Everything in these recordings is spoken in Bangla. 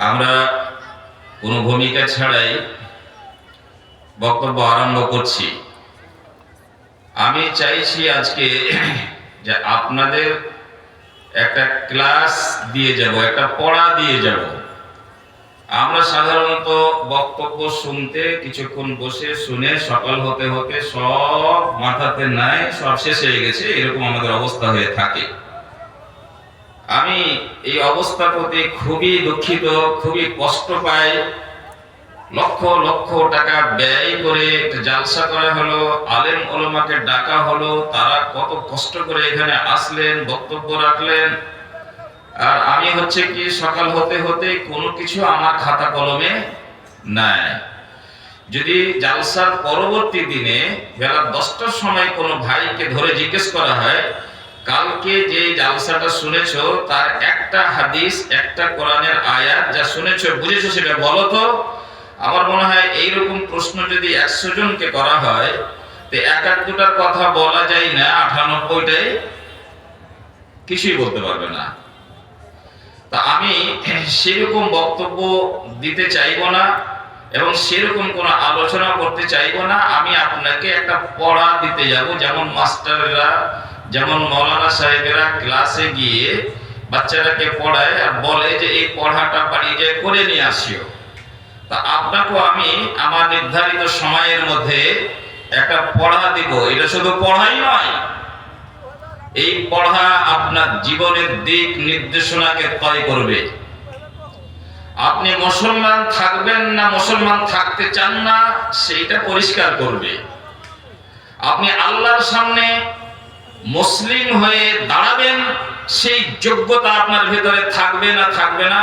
আমরা কোনো ভূমিকা ছাড়াই বক্তব্য আরম্ভ করছি। আমি চাইছি আজকে যে আপনাদের একটা ক্লাস দিয়ে যাব, একটা পড়া দিয়ে যাব। আমরা সাধারণত বক্তব্য শুনতে কিছুক্ষণ বসে শুনে সকাল হতে হতে সব মাথাতে নাই, সব শেষ হয়ে গেছে, এরকম আমাদের অবস্থা হয়ে থাকে। আমি এই অবস্থার প্রতি খুবই দুঃখিত, খুবই কষ্ট পাই। লক্ষ লক্ষ টাকা ব্যয় করে জালসা করা হলো, আলেম ওলামাকে ডাকা হলো, তারা কত কষ্ট করে এখানে আসলেন, বক্তব্য রাখলেন, আর আমি হচ্ছে কি সকাল হতে হতে কোনো কিছু আমার খাতা কলমে নাই। যদি জালসার পরবর্তী দিনে বেলা 10টার সময় কোনো ভাইকে ধরে জিজ্ঞেস করা হয়, কালকে যে জালসাটা শুনেছো তার একটা হাদিস, একটা কোরআনের আয়াত যা শুনেছো বুঝেছো সেটা বলো তো, আমার মনে হয় এইরকম প্রশ্ন যদি 100 জনকে করা হয় তো এক এক দুটার কথা বলা যায় না, 98টাই কিছুই বলতে পারবে না। তা আমি সেরকম বক্তব্য দিতে চাইবো না এবং সেরকম কোনো আলোচনা করতে চাইবো না। আমি আপনাকে একটা পড়া দিতে যাব, যেমন মাস্টাররা, যেমন মৌলানা সাহেবেরা ক্লাসে গিয়ে বাচ্চাটাকে পড়ায় আর বলে যে এই পড়াটা বাড়ি গিয়ে করে নিয়ে আসিও। তা আপনাকেও আমি আমার নির্ধারিত সময়ের মধ্যে একটা পড়া দিব। এটা শুধু পড়াই নয়, এই পড়া আপনার জীবনের দিক নির্দেশনাকে তয় করবে। আপনি মুসলমান থাকবেন না মুসলমান থাকতে চান না সেইটা পরিষ্কার করবে। আপনি আল্লাহর সামনে মুসলিম হয়ে দাঁড়াবেন সেই যোগ্যতা আপনার ভেতরে থাকবে না থাকবে না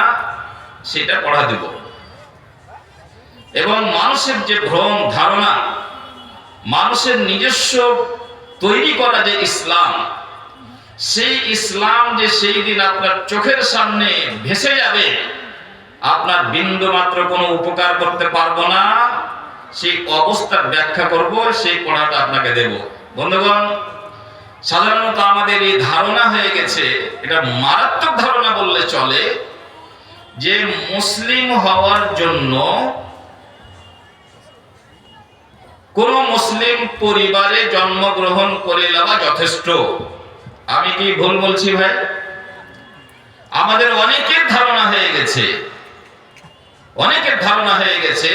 সেটা পড়া দেব। এবং মানুষের যে ভ্রম ধারণা, মানুষের নিজস্ব তৈরি করা যে ইসলাম, সেই ইসলাম যে সেই দিন আপনার চোখের সামনে ভেসে যাবে, আপনার বিন্দু মাত্র কোনো উপকার করতে পারবো না, সেই অবস্থার ব্যাখ্যা করব, সেই পড়াটা আপনাকে দেব। বন্ধুগণ, সাধারণত আমাদের এই ধারণা হয়ে গেছে, এটা মারাত্মক ধারণা বললে চলে, যে মুসলিম হওয়ার জন্য কোন মুসলিম পরিবারে জন্মগ্রহণ করে নেওয়া যথেষ্ট। আমি কি ভুল বলছি ভাই? আমাদের অনেকের ধারণা হয়ে গেছে, অনেকের ধারণা হয়ে গেছে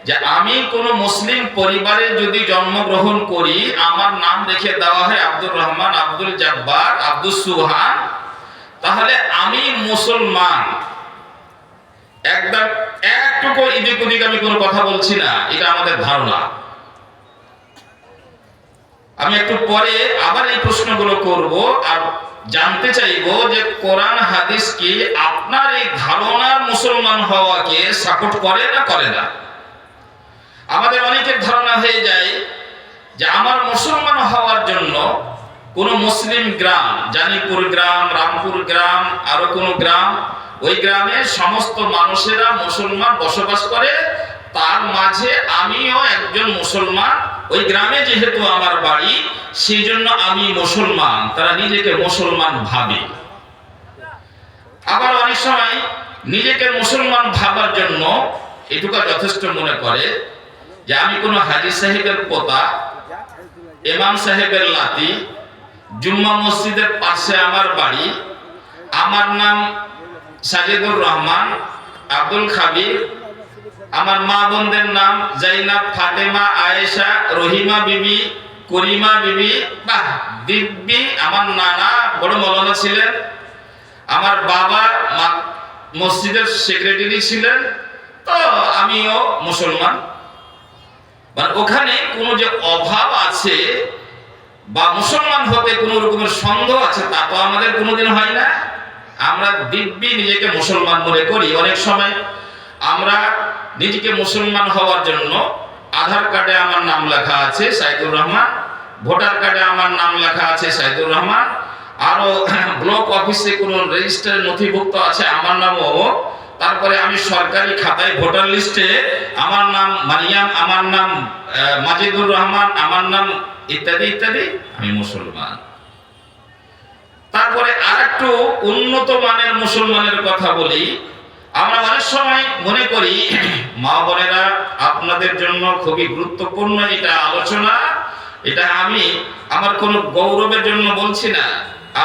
যে আমি কোন মুসলিম পরিবারে যদি জন্মগ্রহণ করি, আমার নাম রেখে দেওয়া হয় আব্দুর রহমান, আব্দুল জব্বার, আব্দুল সুবহান, তাহলে আমি মুসলমান। একদম একটুকু এদিক ওদিক আমি কোনো কথা বলছি না, এটা আমাদের ধারণা। আমি একটু পরে আবার এই প্রশ্নগুলো করব আর জানতে চাইবো যে কোরআন হাদিস কি আপনার এই ধারণার মুসলমান হওয়াকে সাপোর্ট করে না করে না। আমাদের অনেকের ধারণা হয়ে যায় যে আমার মুসলমান হওয়ার জন্য কোন মুসলিম গ্রাম, জানিপুর গ্রাম, রামপুর গ্রাম, আরো কোন গ্রাম, ওই গ্রামে সমস্ত মানুষেরা মুসলমান বসবাস করে, তার মাঝে আমিও একজন মুসলমান, ওই গ্রামে যেহেতু আমার বাড়ি সেই জন্য আমি মুসলমান, তারা নিজেকে মুসলমান ভাবে। আবার অনেক সময় নিজেকে মুসলমান ভাবার জন্য এটুকু যথেষ্ট মনে করে যে আমি কোনো হাজী সাহেবের পোতা, ইমাম সাহেবের লাতি, জুম্মা মসজিদের পাশে আমার বাড়ি, আমার নাম সাজিদুর রহমান, আব্দুল খাবির, আমার মা বোনদের নাম জাইনাব, ফাতেমা, আয়েশা, রহিমা বিবি, করিমা বিবি, বাহ দিব্যি। আমার নানা বড় মৌলানা ছিলেন, আমার বাবা মসজিদের সেক্রেটারি ছিলেন, তো আমিও মুসলমান। মানে ওখানে কোনো যে অভাব আছে বা মুসলমান হতে কোনো রকমের সন্দেহ আছে তা তো আমাদের কোনোদিন হয় না। আমরা দিব্যি নিজেকে মুসলমান মনে করি। অনেক সময় আমরা নিজেকে মুসলমান হওয়ার জন্য আধার কার্ডে আমার নাম লেখা আছে সাইদুর রহমান, ভোটার কার্ডে আমার নাম লেখা আছে সাইদুর রহমান, আরো ব্লক অফিসে কোনো রেজিস্টারে নথিভুক্ত আছে আমার নামও, তারপরে আমি সরকারি খাতায় ভোটার লিস্টে আমার নাম মারিয়াম, আমার নাম মাজিদুর রহমান, আমার নাম ইত্যাদি ইত্যাদি, আমি মুসলমান। তারপরে আরেকটু উন্নত মানের মুসলমানের কথা বলি। আমরা অনেক সময় মনে করি মা বোনেরা আপনাদের জন্য খুবই গুরুত্বপূর্ণ এটা আলোচনা। এটা আমি আমার কোনো গৌরবের জন্য বলছি না।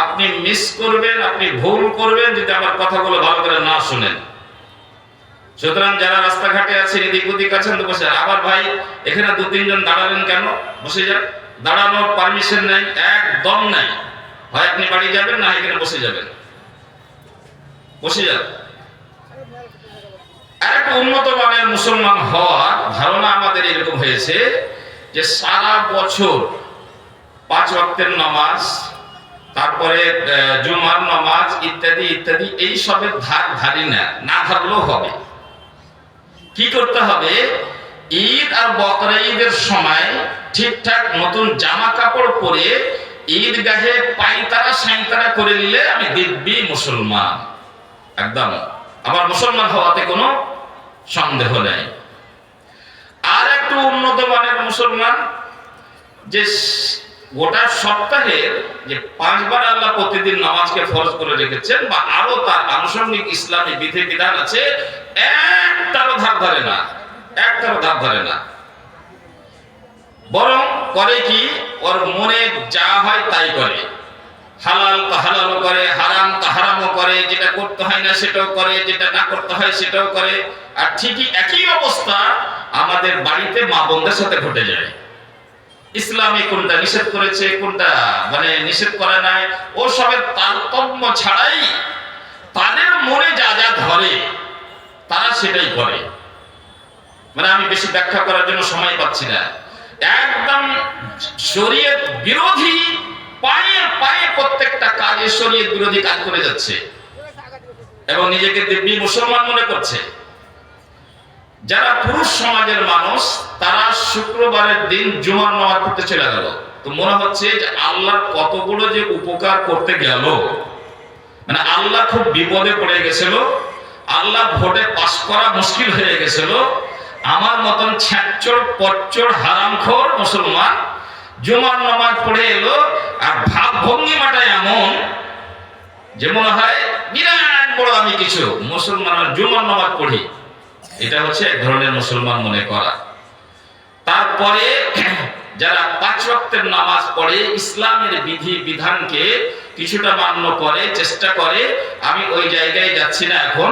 আপনি মিস করবেন, আপনি ভুল করবেন যদি আমার কথাগুলো ভালো করে না শুনেন। সুতরাং যারা রাস্তাঘাটে আছেন, এদিক ওদিক আছেন তো বসে, আবার ভাই এখানে দু তিনজন দাঁড়ালেন কেন, বসে যান। দাঁড়ানোর পারমিশন নাই, একদম নাই। হয় আপনি বাড়ি যাবেন, না এখানে বসে যাবেন, বসে যান। আর একটা উন্নত মানের মুসলমান হওয়ার ধারণা আমাদের এরকম হয়েছে যে সারা বছর 5 ওয়াক্তের নামাজ, তারপরে জুমার নামাজ ইত্যাদি ইত্যাদি এই সবের ধার ধারি না, না ধারলেও হবে। কি করতে হবে? ঈদ আর বকরা ঈদের সময় ঠিকঠাক নতুন জামা কাপড় পরে ঈদগাহে পাইতারা সাইতারা করে নিলে আমি দিব্যি মুসলমান, একদম আমার মুসলমান হওয়াতে কোনো সন্দেহ নেই। আর একটু উন্নত মানের মুসলমান, যে গোটা সপ্তাহের যে 5 বার আল্লাহ প্রতিদিন নামাজকে ফরজ করে রেখেছেন বা আরো তার আনুষঙ্গিক ইসলামী বিধি বিধান আছে, একটারও ধার ধারে না, একটারও ধার ধারে না। বরং করে কি, ওর মনে যা হয় তাই করে। হালাল তো হালালও করে, হারাম তো হারামও করে, যেটা করতে হয় না সেটাও করে, যেটা না করতে হয় সেটাও করে। আর ঠিকই একই অবস্থা আমাদের বাড়িতে মা বোনদের সাথে ঘটে যায়। ইসলামে কোনটা নিষেধ করেছে, কোনটা মানে নিষেধ করে নাই, ও সবের তারতম্য ছাড়াই তাদের মনে যা যা ধরে তারা সেটাই করে। মানে আমি বেশি ব্যাখ্যা করার জন্য সময় পাচ্ছি না। একদম শরীয়ত বিরোধী, পায়ে পায়ে প্রত্যেকটা কাজে শরীয়ত বিরোধী কাজ করে যাচ্ছে এবং নিজেকে দিব্যি মুসলমান মনে করছে। যারা পুরুষ সমাজের মানুষ তারা শুক্রবারের দিন জুমার নামাজ পড়তে চলে গেল, তো মনে হচ্ছে যে আল্লাহর কতগুলো যে উপকার করতে গেল। মানে আল্লাহ খুব বিপদে পড়ে গেছিল, আল্লাহ ভোটে পাস করা মুশকিল হয়ে গেছিল। আমার মতন ছ্যাঁচড় পচ্চড় হারামখোর মুসলমান জুমার নামাজ পড়ে এলো, আর ভাব ভঙ্গিমাটা এমন যে মনে হয় বিরাট বড় আমি কিছু মুসলমান জুমার নামাজ পড়ি। এটা হচ্ছে এক ধরনের মুসলমান মনে করা। তারপরে যারা 5 ওয়াক্তের নামাজ পড়ে ইসলামের বিধি বিধানকে কিছুটা মান্য করে, চেষ্টা করে, আমি ওই জায়গায় যাচ্ছি না এখন।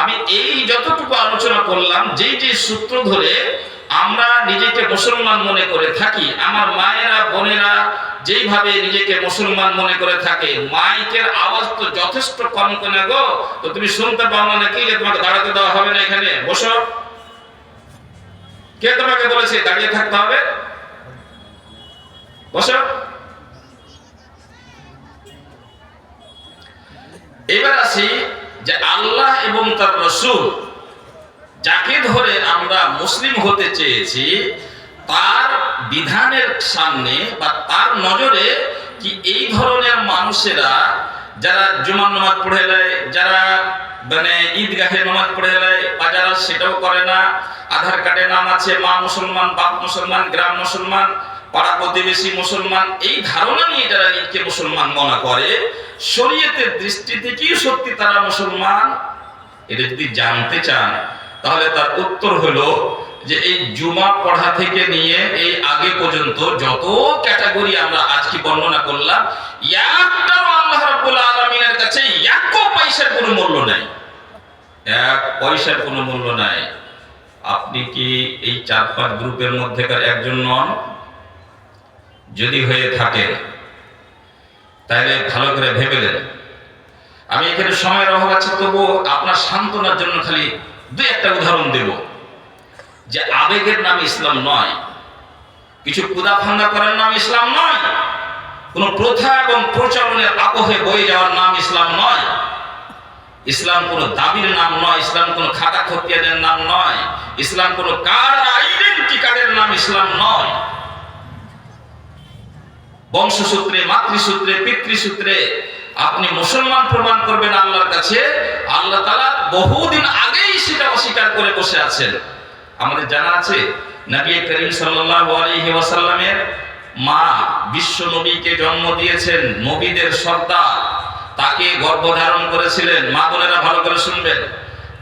আমি এই যতটুকু আলোচনা করলাম, যেই যে সূত্র ধরে আমরা নিজেকে মুসলমান মনে করে থাকি, আমার মায়েরা বোনেরা যেইভাবে নিজেকে মুসলমান মনে করে থাকে, মাইকের আওয়াজ তো যথেষ্ট কম করে গো, তো তুমি শুনতে পাও না নাকি যে তোমাকে দাঁড়াতে দেওয়া হবে না, এখানে বসো? কে তোমাকে বলেছে দাঁড়িয়ে থাকতে হবে? বসো। এবার আসি যে আল্লাহ এবং তার রাসূল যাকে ধরে আমরা মুসলিম হতে চেয়েছি, তার বিধানের সামনে বা তার নজরে কি এই ধরনের মানুষেরা যারা জুমার নামাজ পড়ে নেয়, যারা মানে ঈদগাহে নামাজ পড়ে নেয়, বা যারা সেটাও করে না, আধার কার্ডে নাম আছে মা মুসলমান, বাপ মুসলমান, গ্রাম মুসলমান, পাড়া প্রতিবেশী মুসলমান, এই ধারণা নিয়ে যারা নিজেকে মুসলমান মনে করে, শরীয়তের দৃষ্টিতে কি সত্যি তারা মুসলমান? এটা যদি জানতে চান তাহলে তার উত্তর হলো যে এই জুমা পড়া থেকে নিয়ে এই আগে পর্যন্ত যত ক্যাটাগরি আমরা আজকে বর্ণনা করলাম, একটাও আল্লাহ রাব্বুল আলামিনের কাছে 1 পয়সার কোনো মূল্য নাই, 1 পয়সার কোনো মূল্য নাই। আপনি কি এই 4-5 গ্রুপের মধ্যেকার একজন নন? যদি হয়ে থাকেন তাহলে ভালো করে ভেবে নেন। আমি এখানে সময়ের অভাব আছে, তবু আপনার সান্ত্বনার জন্য খালি 2-1টা উদাহরণ দেব যে আবেগের নাম ইসলাম নয়, কিছু কুদাফান্দা করার নাম ইসলাম নয়, কোন প্রথা এবং প্রচলনের আবহে বয়ে যাওয়ার নাম ইসলাম নয়, ইসলাম কোন দাবির নাম নয়, ইসলাম কোন খাতা খতিয়ানের নাম নয়, ইসলাম কোন কার আইডেন্টি কার্ডের নাম ইসলাম নয়। বংশসূত্রে, মাতৃসূত্রে, পিতৃসূত্রে আপনি মুসলমান প্রমাণ করবেন আল্লাহর কাছে, আল্লাহ তাআলা বহুদিন আগেই সেটা অস্বীকার করে বসে আছেন। আমাদের জানা আছে নবী করিম সাল্লাল্লাহু আলাইহি ওয়াসাল্লামের মা বিশ্ব নবীকে জন্ম দিয়েছেন, নবীদের সর্দার, তাকে গর্ভধারণ করেছিলেন। মা বোনেরা ভালো করে শুনবেন,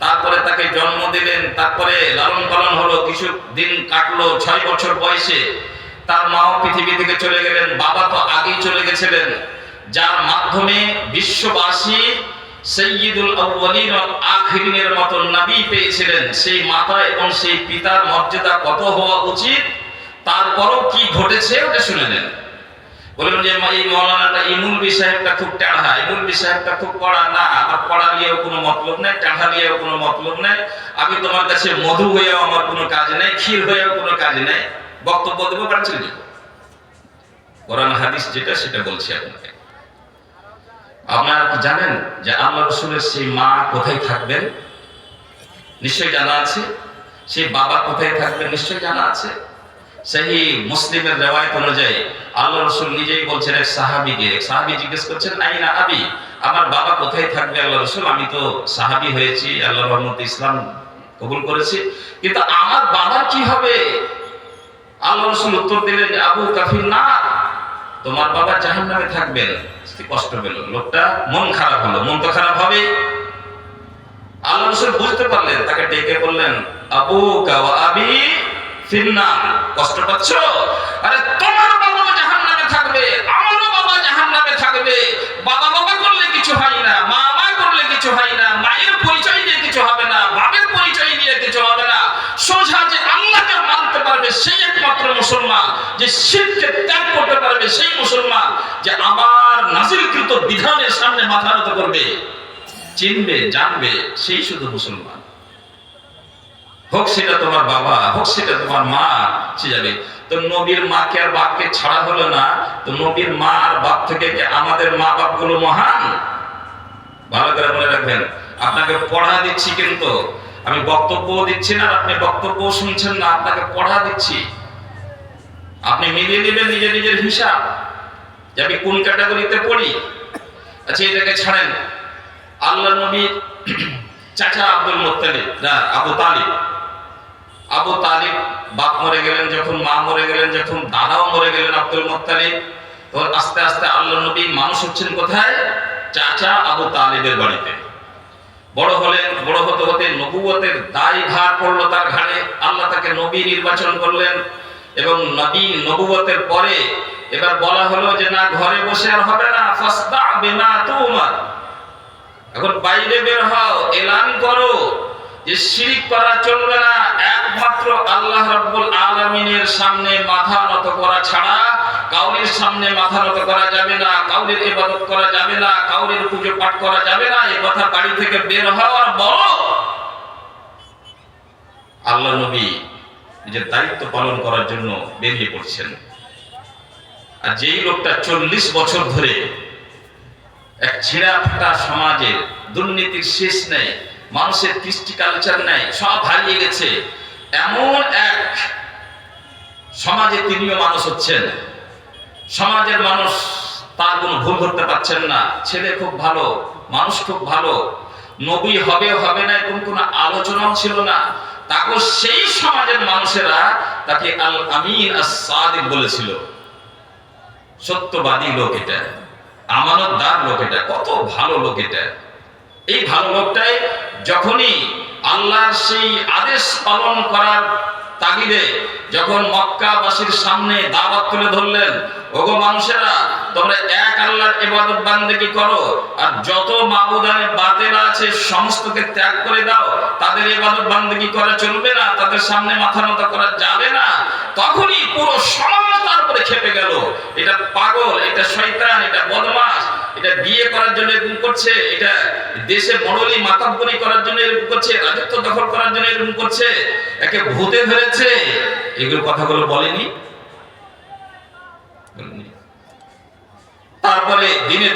তারপরে তাকে জন্ম দিলেন, তারপরে লালন পালন হলো, কিছু দিন কাটলো, 6 বছর বয়সে তার মাও পৃথিবী থেকে চলে গেলেন। বাবা তো আগেই চলে গেছিলেন, যার মাধ্যমে বিশ্ববাসী সাইয়্যিদুল আউয়ালিন ওয়াল আখিরিনের মতো নবী পেয়েছিলেন। সেই মাতা এবং সেই পিতার মর্যাদা কত হওয়া উচিত, তারপরও কি ঘটেছে ওটা শুনে নেন। বললেন যে এই মৌলানাটা ইমুলবি সাহেবটা খুব টাঢ়া, ইমুলবি সাহেবটা খুব পড়া না, আমার পড়া নিয়েও কোনো মতলব নেই, টাঢ়া নিয়েও কোনো মতলব নেই, আমি তোমার কাছে মধু হয়েও আমার কোনো কাজ নেই, ক্ষীর হয়েও কোনো কাজ নেই, বক্তব্য দেবো বাড়ি চলে যাবো। কোরআন হাদিস যেটা সেটা বলছি আপনাকে। আপনারা কি জানেন যে আল্লাহ রাসূলের সেই মা কোথায় থাকবেন? নিশ্চয়ই জানা আছে। সেই বাবা কোথায় থাকবেন? নিশ্চয়ই জানা আছে। সহি মুসলিমের রিওয়ায়াত অনুযায়ী আল্লাহ রাসূল নিজেই বলছেন, এক সাহাবী জিজ্ঞেস করছেন, আইনা আবি, আমার বাবা কোথায় থাকবে আল্লাহ রাসূল? আমি তো সাহাবী হয়েছি, আল্লাহর রহমতে ইসলাম কবুল করেছি, কিন্তু আমার বাবা কি হবে? আল্লাহ রাসূল উত্তর দিলেন, আবু কাফির না, তোমার বাবা জাহান্নামে থাকবেন। কষ্ট পেল লোকটা, মন খারাপ হলো। মন তো খারাপ হবে। আল্লাহ রাসূল বুঝতে পারলেন, তাকে ডেকে বললেন, আবু কা ওয়া আবি ফিন্নার, কষ্ট পাচ্ছ? আরে তোমার বাবা জাহান্নামে থাকবে, আমারও বাবা জাহান্নামে থাকবে। বাবা বাবা করলে কিছু হয় না, মা মা করলে কিছু হয় না, মায়ের পরিচয় দিয়ে কিছু হবে না, বাবার পরিচয় দিয়ে কিছু হবে না। সোজা যে আল্লাহকে মানতে পারবে সেই একমাত্র মুসলমান, যে শিরকে ত্যাগ করতে পারবে সেই মুসলমান, যে আমার নাযিলকৃত বিধানের সামনে মাথা নত করবে, চিনবে, জানবে, সেই শুধু মুসলমান। হোক সেটা তোমার বাবা, হোক সেটা তোমার মা, সে যাবে। তো নবীর মাকে আর বাপকে ছাড়া হলো না, তো নবীর মা আর বাপ থেকে কি আমাদের মা বাপ গুলো মহান? ভালো করে মনে রাখবেন। আপনাকে পড়া দিচ্ছি, কিন্তু আমি বক্তব্য দিচ্ছি না, আপনি বক্তব্য শুনছেন না, আপনাকে পড়া দিচ্ছি। আপনি মিলিয়ে নেবেন নিজের নিজের হিসাব, যে আমি কোন ক্যাটাগরিতে পড়ি। আচ্ছা, এটাকে ছাড়েন। আল্লাহ নবীর চাচা আব্দুল মুত্তালিব, না আবু তালিব বাপ মরে গেলেন যখন, মা মরে গেলেন যখন, দাদাও মরে গেলেন আব্দুল মুত্তালিব। তো আস্তে আস্তে আল্লাহ নবী মানুষ হচ্ছেন কোথায়? চাচা আবু তালিবের বাড়িতে। বড় হলেন, বড় হতে হতে নবুয়তের দায় ভার পড়লো তার ঘাড়ে। আল্লাহ তাকে নবী নির্বাচন করলেন, এবং নবী নবুয়তের পরে এবার বলা হলো যে না, ঘরে বসে আর হবে না, ফাসদা বিমা তুমার, এখন বাইরে বের হও, এলান করো যে শিরক করা চলবে না, একমাত্র আল্লাহ রাব্বুল আলামিনের সামনে মাথা নত করা ছাড়া কাউরির সামনে মাথা নত করা যাবে না, কাউরির ইবাদত করা যাবে না, কাউরির পূজা পাঠ করা যাবে না। এই কথা বাড়ি থেকে বের হও আর বলো। আল্লাহ নবী নিজের দায়িত্ব পালন করার জন্য বেরিয়ে পড়ছেন। আর যেই লোকটা 40 বছর ধরে এক ছিঁড়া ফাটা সমাজের, দুর্নীতির শেষ নেই, মানুষের কৃষ্টি কালচার নেই, সব হারিয়ে গেছে, এমন এক সমাজে তিনিও মানুষ হচ্ছেন। সমাজের মানুষ তার কোনো ভুল ধরতে পারছেন না। ছেলে খুব ভালো, মানুষ খুব ভালো, নবী হবে হবে না এরকম কোনো আলোচনাও ছিল না। তাকে সেই সমাজের মানুষেরা তাকে আল আমিন আস-সাদিক বলেছিল। সত্যবাদী লোক এটা, আমানতদার লোক এটা, কত ভালো লোক এটা। এই ভালো লোকটাই যখনই আল্লাহর সেই আদেশ পালন করার তাগিদে যখন মক্কাবাসীর সামনে দাওয়াত তুলে ধরলেন, ওগো মানুষেরা, তোমরা এক আল্লাহর ইবাদত বান্দেগি করো, আর যত মাবুদানে বাতিল আছে সমস্তকে ত্যাগ করে দাও, তাদের ইবাদত বান্দেগি করা চলবে না, তাদের সামনে মাথা নত করা যাবে না। তখনই পুরো সমাজ তার উপরে খেপে গেল, এটা পাগল, এটা শয়তান, এটা বদমাশ, এটা বিয়ে করার জন্য এরকম করছে, এটা দেশে বড়লি মাতাব্বরি করার জন্য এরকম করছে, রাজত্ব দখল করার জন্য এরকম করছে, একে ভূতে ধরেছে। এগুলো কথাগুলো বলেনি। তারপরে দিনের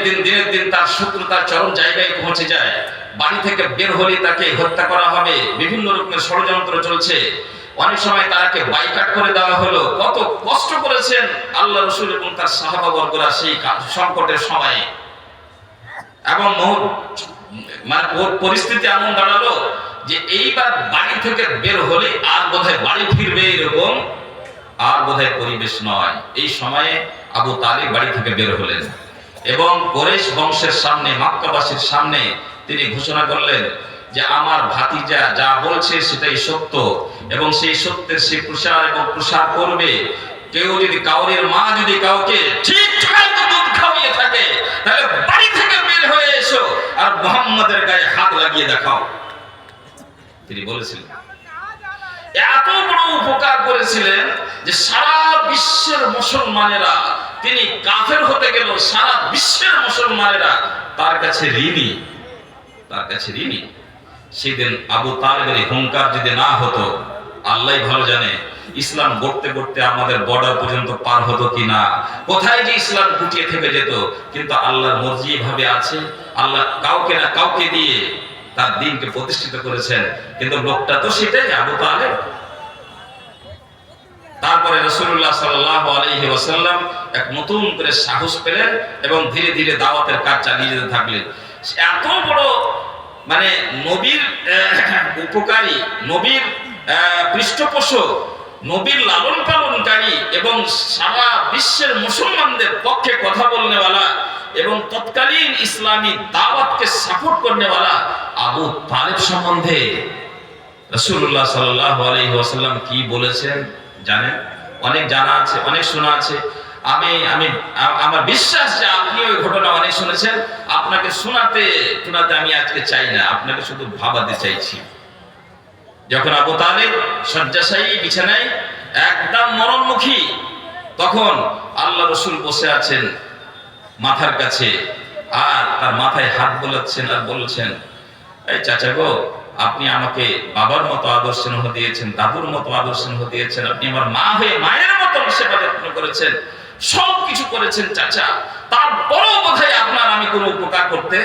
দিন তার শত্রুতার চরম জায়গায় পৌঁছে যায়। বাড়ি থেকে বের হলে তাকে হত্যা করা হবে, বিভিন্ন রকমের ষড়যন্ত্র চলছে। অনেক সময় তাকে বাইকাট করে দেওয়া হলো। কত কষ্ট করেছেন আল্লাহ রাসূল এবং তার সাহাবাবর্গরা সেই সংকটের সময়ে। এবং পরিস্থিতি এমন দাঁড়ালো যে এইবার বাড়ি থেকে বের হলে আর বোধহয় বাড়ি ফিরবে এরকম আর বোধহয় পরিবেশ নয়। এই সময়ে আবু তালিব বাড়ি থেকে বের হলেন এবং কুরাইশ বংশের সামনে, মক্কাবাসীর সামনে তিনি ঘোষণা করলেন যে আমার ভাতিজা যা বলছে সেটাই সত্য এবং সেই সত্যের সে প্রসার এবং প্রসার করবে। কেউ যদি কাউরের মা যদি কাউকে ঠিকঠাক দুধ খাওয়িয়ে থাকে তাহলে বাড়ি থেকে বের হয়ে এসো আর মুহাম্মাদের গায়ে হাত লাগিয়ে দেখাও। তিনি বলেছিলেন, এত বড় উপকার করেছিলেন যে সারা বিশ্বের মুসলমানেরা, তিনি কাফের হতে গেল, সারা বিশ্বের মুসলমানেরা তার কাছে ঋণী, তার কাছে ঋণী। সেদিন আবু তালেবের হুঙ্কার যদি না হতো, আল্লাহ ভালো জানে ইসলাম গড়তে গড়তে আমাদের বর্ডার পর্যন্ত পার হতো কিনা, কোথায় যে ইসলাম গুটিয়ে থেকে যেত। কিন্তু আল্লাহর মর্জি ভাবে আছে, আল্লাহ কাউকে না কাউকে দিয়ে তার দ্বীনকে প্রতিষ্ঠিত করেছেন। কিন্তু লোকটা তো সেটাই, আবু তালেব। তারপরে রাসূলুল্লাহ সাল্লাল্লাহু আলাইহি ওয়াসাল্লাম এক নতুন করে সাহস পেলেন এবং ধীরে ধীরে দাওয়াতের কাজ চালিয়ে যেতে থাকলেন। এত বড় মানে নবীর উপকারী, নবীর পৃষ্ঠপোষক, নবীর লালন পালনকারী এবং সারা বিশ্বের মুসলমানদের পক্ষে কথা বলনেওয়ালা এবং তৎকালীন ইসলামী দাওয়াতকে সাপোর্ট করনেওয়ালা আবু তালেব সম্বন্ধে রাসূলুল্লাহ সাল্লাল্লাহু আলাইহি ওয়াসাল্লাম কি বলেছেন জানেন? অনেক জানা আছে, অনেক শোনা আছে। আমার বিশ্বাস যে আপনি ওই ঘটনা অনেক শুনেছেন। আপনাকে শোনাতে আমি আজকে চাই না, আপনাকে শুধু ভাবাতে চাইছি। যখন আবু তালেব শয্যাশায়ী, বিছানায় একদম মরণমুখী, তখন আল্লাহ রাসূল বসে আছেন মাথার কাছে আর তার মাথায় হাত বোলাচ্ছেন আর বলছেন, এই চাচা গো, আপনি আমাকে বাবার মতো আদর স্নেহ দিয়েছেন, দাদুর মতো আদর স্নেহ দিয়েছেন, আপনি আমার মা হয়ে মায়ের মতো সেবা যত্ন করেছেন, সব কিছু করেছেন চাচা, তারপরও বোধহয় আপনার আমি কোনো উপকার করতে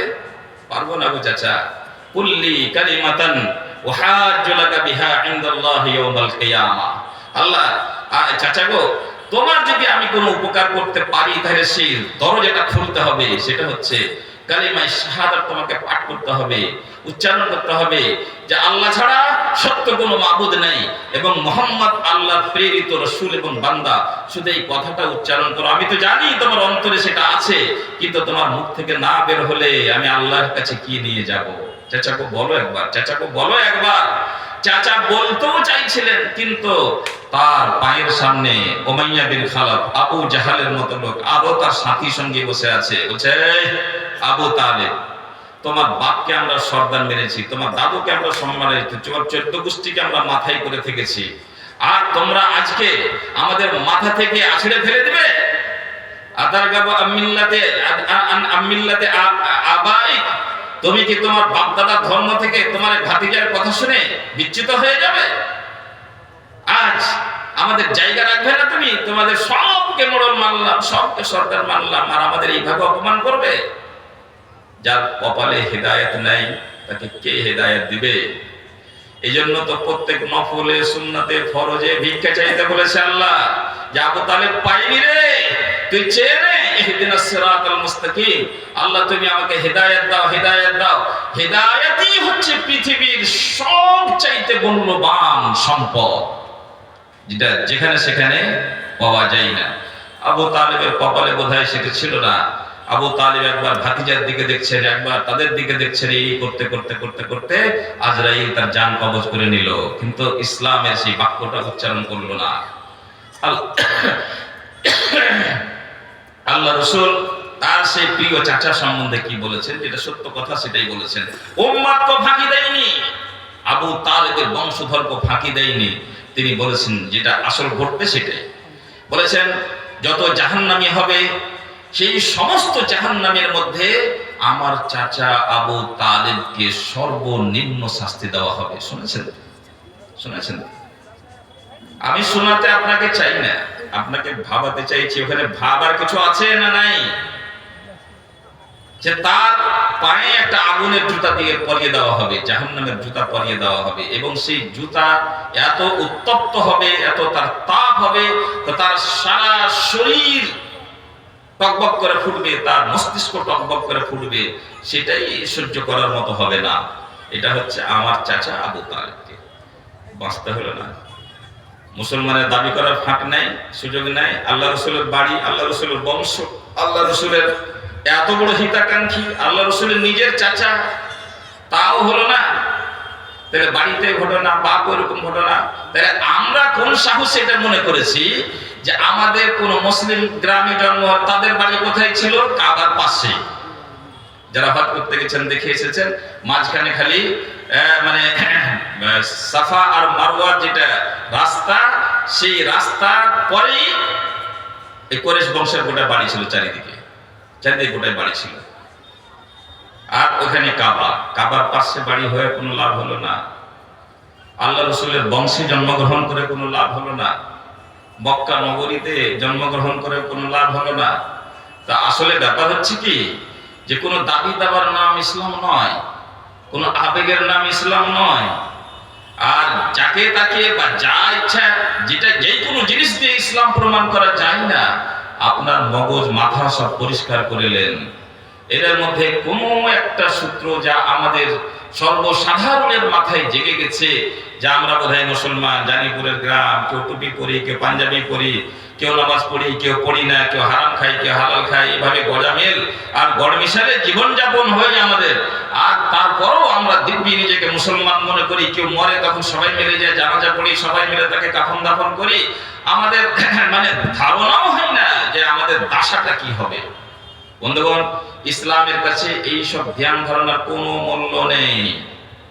পারবো না গো চাচা। কুল্লি কালিমাতান ওয়াহাজ্জু লাকা বিহা ইনদাল্লাহি ইয়াওমাল কিয়ামাহ। আল্লাহ, চাচা গো, তোমার যদি আমি কোনো উপকার করতে পারি তাহলে সেই দরজাটা খুলতে হবে, সেটা হচ্ছে কালিমায়ে শাহাদাত তোমাকে পাঠ করতে হবে, উচ্চারণ করতে হবে যে আল্লাহ ছাড়া সত্য কোনো মাবুদ নেই এবং মুহাম্মদ আল্লাহর প্রেরিত রাসূল এবং বান্দা। শুধু এই কথাটা উচ্চারণ করো। আমি তো জানি তোমার অন্তরে সেটা আছে, কিন্তু তোমার মুখ থেকে না বের হলে আমি আল্লাহর কাছে কি নিয়ে যাব? চাচাকে বলো একবার, চাচাকে বলো একবার। চাচা বলতেও চাইছিলেন, কিন্তু তার পায়ের সামনে উমাইয়া বিন খালাফ, আবু জাহালের মতো লোক আরো তার সাথী সঙ্গে বসে আছে। বলছে, আবু তালেব, তোমার বাপকে আমরা সর্দার মেরেছি, তোমার দাদুকে আমরা সম্মানিত, তোমার 14 গোষ্ঠীকে আমরা মাথায় করে থেকেছি, আর তোমরা আজকে আমাদের মাথা থেকে আছড়ে ফেলে দিবে? আতারগাবু আমিল্লাতে আবাইক, তুমি কি তোমার বাপ দাদার ধর্ম থেকে তোমার ভাতিজার কথা শুনে বিচ্যুত হয়ে যাবে? আজ আমাদের জায়গা রাখবে না তুমি? তোমাদের সবকে মোড়ল মানলাম, সবকে সরকার মানলাম, আর আমাদের এইভাবে অপমান করবে? যার কপালে হেদায়েত নাই তাকে কে হেদায়েত দিবে? এই জন্য তো প্রত্যেক নফলে, সুন্নাতে, ফরজে ভিক্ষা চাইতে বলেছে আল্লাহ। যে আবু তালেব পাইনি রে, তুই চেয়ে নে, ইহদিনাস সিরাতাল মুস্তাকিম, আল্লাহ তুমি আমাকে হেদায়েত দাও, হেদায়েত দাও। হেদায়েতই হচ্ছে পৃথিবীর সবচাইতে মূল্যবান সম্পদ, যেটা যেখানে সেখানে পাওয়া যায় না। আবু তালেবের কপালে বোধহয় সেটা ছিল না। আবু তালেব একবার ভাতিজার দিকে দেখছেন, একবার তাদের দিকে দেখছেন, এই করতে করতে করতে করতে আজরাইল তার জান কবজ করে নিল, কিন্তু ইসলামের সেই বাক্যটা উচ্চারণ করলো না। আল্লাহ রাসূল তার সেই প্রিয় চাচা সম্বন্ধে কি বলেছেন, যেটা সত্য কথা সেটাই বলেছেন। উম্মতকে ফাঁকি দেয়নি, আবু তালেবের বংশধরকে ফাঁকি দেয়নি। তিনি বলেছেন যেটা আসল ঘটবে সেটাই বলেছেন। যত জাহান্নামী হবে সেই সমস্ত জাহান্নামের মধ্যে আমার চাচা আবু তালেবকে সর্বনিম্ন শাস্তি দেওয়া হবে। শুনেছেন? শুনেছেন? আমি শোনাতে আপনাকে চাই না, আপনাকে ভাবাতে চাইছি। ওখানে ভাবার কিছু আছে না নাই? যে তার পায়ে একটা আগুনের জুতা দিয়ে পরিয়ে দেওয়া হবে, জাহান্নামের জুতা পরিয়ে দেওয়া হবে, এবং সেই জুতা এত উত্তপ্ত হবে, এত তার তাপ হবে, তো তার সারা শরীর টকবক করে ফুটবে, তার মস্তিষ্ক টকবক করে ফুটবে, সেটাই সহ্য করার মতো হবে না। এটা হচ্ছে আমার চাচা আবু তালেবকে বাঁচতে হলো না। মুসলমানের দাবি করার ফাঁক নাই, সুযোগ নাই। আল্লাহ রসুলের বাড়ি, আল্লাহ রসুলের বংশ, আল্লাহ রসুলের এত বড় হিতাকাঙ্ক্ষী, আল্লাহ রসুলের নিজের চাচা, তাও হলো না। তাহলে বাড়িতে ঘটনা বা ওইরকম ঘটনা, তাহলে আমরা কোন সাহসে এটা মনে করেছি যে আমাদের কোন মুসলিম গ্রামে জন্ম, তাদের বাড়ি কোথায় ছিল? কাবার পাশে। যারা হজ করতে গেছেন দেখে এসেছেন, মাঝখানে খালি মানে সাফা আর মারওয়ার যেটা রাস্তা, সেই রাস্তার পরেই এই কোরেশ বংশের গোটা বাড়ি ছিল, চারিদিকে গোটায় বাড়ি ছিল। আর ওখানে কাবা, কাবার পাশে বাড়ি হয়ে কোনো লাভ হলো না। আল্লাহ রসুলের বংশে জন্মগ্রহণ করে কোনো লাভ হলো না। মক্কা নগরীতে জন্মগ্রহণ করে কোনো লাভ হলো না। তা আসলে ব্যাপার হচ্ছে কি, যে কোনো দাবি দাবার নাম ইসলাম নয়, কোনো আবেগের নাম ইসলাম নয়। আর যাকে তাকে বা যা ইচ্ছা যেটা যেই কোনো জিনিস দিয়ে ইসলাম প্রমাণ করা যায় না। আপনার মগজ মাথা সব পরিষ্কার করেলেন, এর মধ্যে কোনো একটা সূত্র যা আমাদের সর্বসাধারণের মাথায় জেগে গেছে, যা আমরা বোধহয় মুসলমান, জানিপুরের গ্রাম, কেউ টুপি পরি, কেউ পাঞ্জাবি পরি, কেউ নামাজ পড়ি, কেউ পড়ি না, কেউ হারাম খাই, কেউ হালাল খাই, এভাবে গজামেল আর গড়মিশালে জীবনযাপন হয়ে আমাদের। আর তারপরও আমরা দিব্যি নিজেকে মুসলমান মনে করি। কেউ মরে তখন সবাই মিলে যায়, জানাজা পড়ি, সবাই মিলে তাকে কাফন দাফন করি। আমাদের মানে ধারণাও হয় না যে আমাদের দশাটা কি হবে। বন্ধুগণ, ইসলামের কাছে এই সব ধ্যান ধারণার কোনো মূল্য নেই।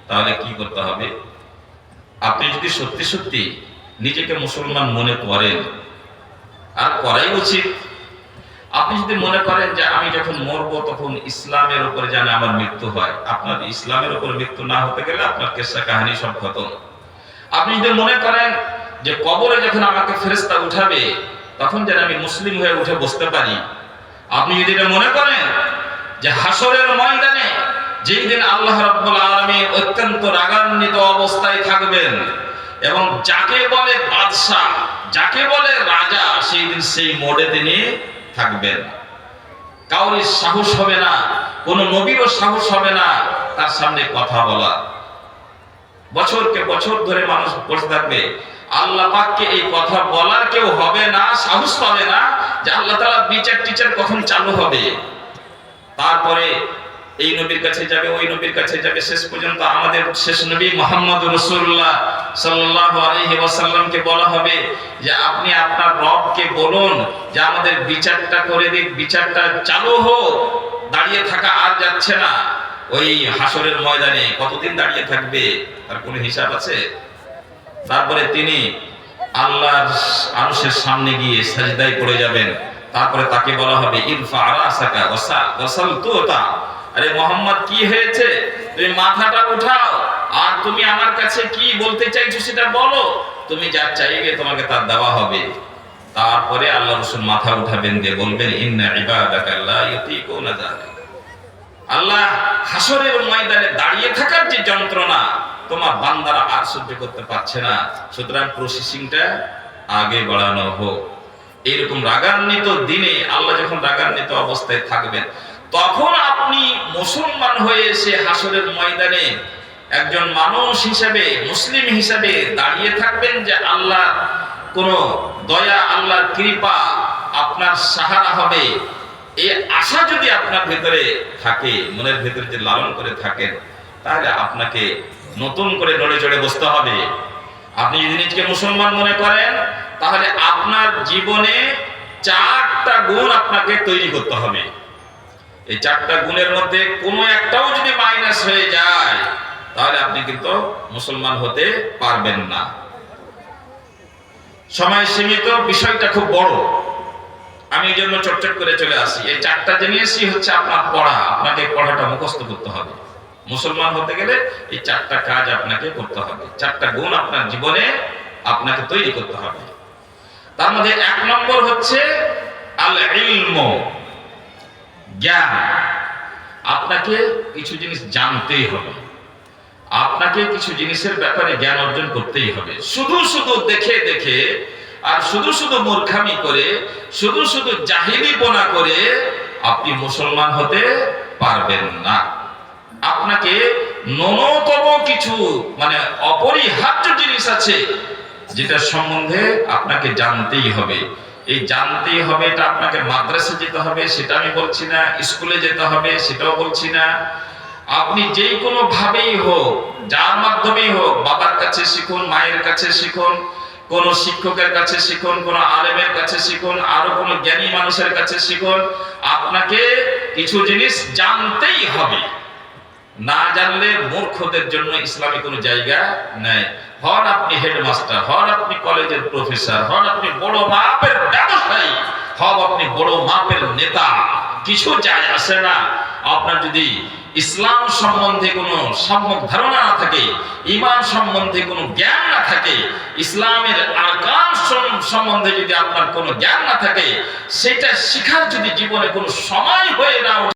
তাহলে কি করতে হবে? আপনি যদি সত্যি সত্যি নিজেকে মুসলমান মনে করেন, আর করাই উচিত, আপনি যদি মনে করেন যে আমি যখন মরবো তখন ইসলামের উপরে যেন আমার মৃত্যু হয়, আপনার ইসলামের উপরে মৃত্যু না হতে গেলে আপনার কেসা কাহিনী সব খতম। আপনি যদি মনে করেন যে কবরে যখন আমাকে ফেরেশতা উঠাবে তখন যেন আমি মুসলিম হয়ে উঠে বসতে পারি, আপনি যদি এটা মনে করেন যে হাসরের ময়দানে যেই দিন আল্লাহ রাব্বুল আলামিন অত্যন্ত রাগান্বিত অবস্থায় থাকবেন এবং যাকে বলে বাদশা, যাকে বলে রাজা, সেই দিন সেই মোড়ে তিনি থাকবেন। কাউরির সাহস হবে না, কোন নবীরও সাহস হবে না তার সামনে কথা বলা। বছরকে বছর ধরে মানুষ বসে থাকবে, আল্লাহ পাককে এই কথা বলার কেউ হবে না, সাহস পাবে না যে আল্লাহ তাআলা বিচার টিচার কখন চালু হবে। তারপরে এই নবীর কাছে যাবে, ওই নবীর কাছে যাবে, শেষ পর্যন্ত আমাদের শেষ নবী মুহাম্মদ রাসূলুল্লাহ সাল্লাল্লাহু আলাইহি ওয়াসাল্লামকে বলা হবে যে আপনি আপনার রবকে বলুন যে আমাদের বিচারটা করে দিক, বিচারটা চালু হোক। দাঁড়িয়ে থাকা আর যাচ্ছে না। ওই হাসরের ময়দানে কতদিন দাঁড়িয়ে থাকবে তার কোনো হিসাব আছে? তারপরে তিনি আল্লাহর আরশের সামনে গিয়ে সাজদায় পড়ে যাবেন। তারপরে তাকে বলা হবে ইরফা রাসাকা ওয়াসালতুতা, আরে মোহাম্মদ কি হয়েছে, তুমি মাথাটা উঠাও আর তুমি আমার কাছে কি বলতে চাইছো সেটা বলো, তুমি যা চাইবে তোমাকে তা দেওয়া হবে। তারপরে আল্লাহ রাসূল মাথা উঠাবেন, দিয়ে বলবেন ইন্না ইবাদাকা লা ইউতিকুনা যালিক। আল্লাহ হাসরের ময়দানে দাঁড়িয়ে থাকার যে যন্ত্রণা তোমার বান্দারা আর সহ্য করতে পারছে না, সুতরাং প্রসেসিংটা আগে বাড়ানো হোক। এইরকম রাগান্বিত দিনে আল্লাহ যখন রাগান্বিত অবস্থায় থাকবেন, তখন আপনি মুসলমান হয়ে এসে হাসরের ময়দানে একজন মানুষ হিসেবে, মুসলিম হিসেবে দাঁড়িয়ে থাকবেন যে আল্লাহ কোন দয়া, আল্লাহর কৃপা আপনার সাহারা হবে। এই আশা যদি আপনার ভেতরে থাকে, মনের ভেতরে যে লালন করে থাকেন, তাহলে আপনাকে নতুন করে নড়ে চড়ে বসতে হবে। আপনি যদি নিজেকে মুসলমান মনে করেন, তাহলে আপনার জীবনে 4টা গুণ আপনাকে তৈরি করতে হবে। এই 4টা গুণের মধ্যে কোনো একটাও যদি মাইনাস হয়ে যায়, তাহলে আপনি কিন্তু মুসলমান হতে পারবেন না। সময় সীমিত, বিষয়টা খুব বড়, আমি এই জন্য চটচট করে চলে আসি। এই 4টা জিনিসই হচ্ছে আপনার পড়া। আপনাকে পড়াটা মুখস্থ করতে হবে। মুসলমান হতে গেলে এই 4টা কাজ আপনাকে করতে হবে, 4টা গুণ আপনার জীবনে আপনাকে তৈরি করতে হবে। তার মধ্যে 1 নম্বর হচ্ছে আল ইলম, জ্ঞান। আপনাকে কিছু জিনিস জানতেই হবে, আপনাকে কিছু জিনিসের ব্যাপারে জ্ঞান অর্জন করতেই হবে। শুধু শুধু দেখে দেখে আর শুধু শুধু মূর্খামি করে, শুধু শুধু জাহিলিপনা করে আপনি মুসলমান হতে পারবেন না। আপনাকে ন্যূনতম কিছু মানে অপরিহার্য জিনিস আছে যেটা সম্বন্ধে আপনাকে জানতেই হবে। এই জানতেই হবে, এটা আপনাকে মাদ্রাসা যেতে হবে সেটা আমি বলছি না, স্কুলে যেতে হবে সেটাও বলছি না, আপনি যেই কোনো ভাবেই হোক, যার মাধ্যমেই হোক, বাবার কাছে শিখুন, মায়ের কাছে শিখুন, কোন শিক্ষকের কাছে শিখুন, কোন আলেমের কাছে শিখুন, আরো কোন জ্ঞানী মানুষের কাছে শিখুন, আপনাকে কিছু জিনিস জানতেই হবে। না জানলে মূর্খদের জন্য ইসলামে কোনো জায়গা নেই। হন আপনি হেডমাস্টার, হন আপনি কলেজের প্রফেসর, হন আপনি বড় মাপের ব্যবসায়ী, হন আপনি বড় মাপের নেতা, কিছু যায় আসে না। আপনার যদি ইসলাম সম্বন্ধে কোনো সম্যক ধারণা না থাকে, ঈমান সম্বন্ধে কোনো জ্ঞান না থাকে, ইসলামের আরকান সম্বন্ধে যদি আপনার কোনো জ্ঞান না থাকে, সেটা শিখার যদি জীবনে কোনো সময় হয়ে না